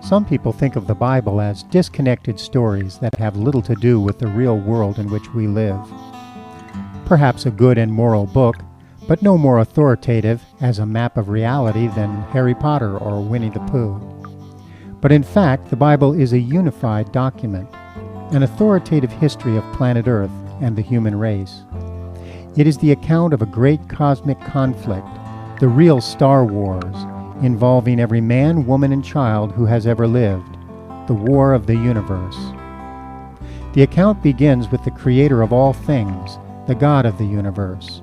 Some people think of the Bible as disconnected stories that have little to do with the real world in which we live. Perhaps a good and moral book, but no more authoritative as a map of reality than Harry Potter or Winnie the Pooh. But in fact, the Bible is a unified document, an authoritative history of planet Earth and the human race. It is the account of a great cosmic conflict, the real Star Wars, involving every man, woman, and child who has ever lived, the war of the universe. The account begins with the creator of all things, the God of the universe.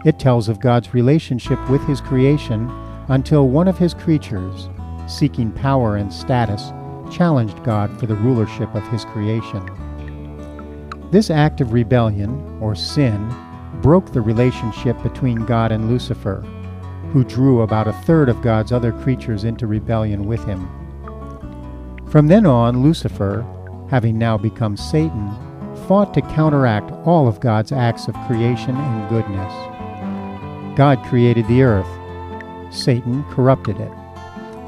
It tells of God's relationship with his creation until one of his creatures, seeking power and status, challenged God for the rulership of his creation. This act of rebellion, or sin, broke the relationship between God and Lucifer, who drew about a third of God's other creatures into rebellion with him. From then on, Lucifer, having now become Satan, fought to counteract all of God's acts of creation and goodness. God created the earth. Satan corrupted it,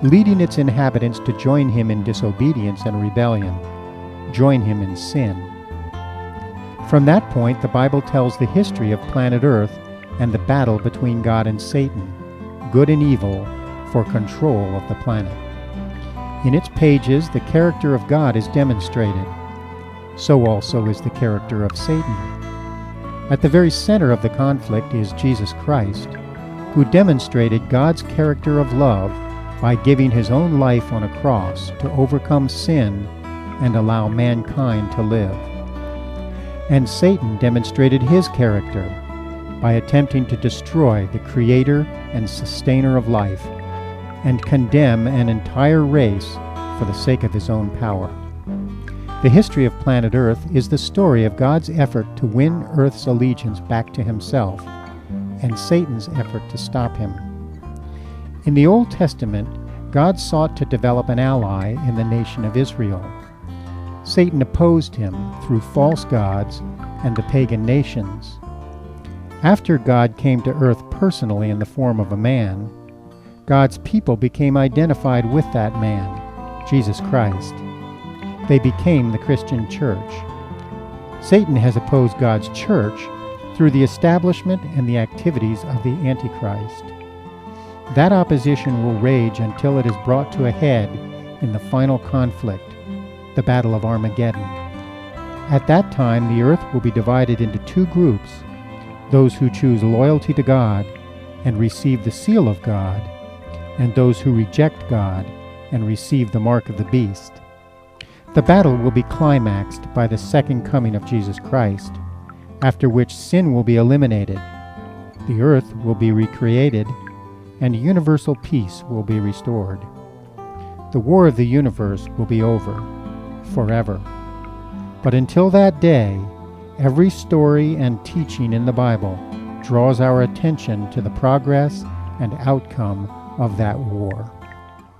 leading its inhabitants to join him in disobedience and rebellion, join him in sin. From that point, the Bible tells the history of planet Earth and the battle between God and Satan, good and evil, for control of the planet. In its pages, the character of God is demonstrated. So also is the character of Satan. At the very center of the conflict is Jesus Christ, who demonstrated God's character of love by giving his own life on a cross to overcome sin and allow mankind to live. And Satan demonstrated his character by attempting to destroy the creator and sustainer of life and condemn an entire race for the sake of his own power. The history of planet Earth is the story of God's effort to win Earth's allegiance back to himself and Satan's effort to stop him. In the Old Testament, God sought to develop an ally in the nation of Israel. Satan opposed him through false gods and the pagan nations. After God came to earth personally in the form of a man, God's people became identified with that man, Jesus Christ. They became the Christian church. Satan has opposed God's church through the establishment and the activities of the Antichrist. That opposition will rage until it is brought to a head in the final conflict, the Battle of Armageddon. At that time, the earth will be divided into two groups, those who choose loyalty to God and receive the seal of God, and those who reject God and receive the mark of the beast. The battle will be climaxed by the second coming of Jesus Christ, after which sin will be eliminated, the earth will be recreated, and universal peace will be restored. The war of the universe will be over, forever. But until that day, every story and teaching in the Bible draws our attention to the progress and outcome of that war.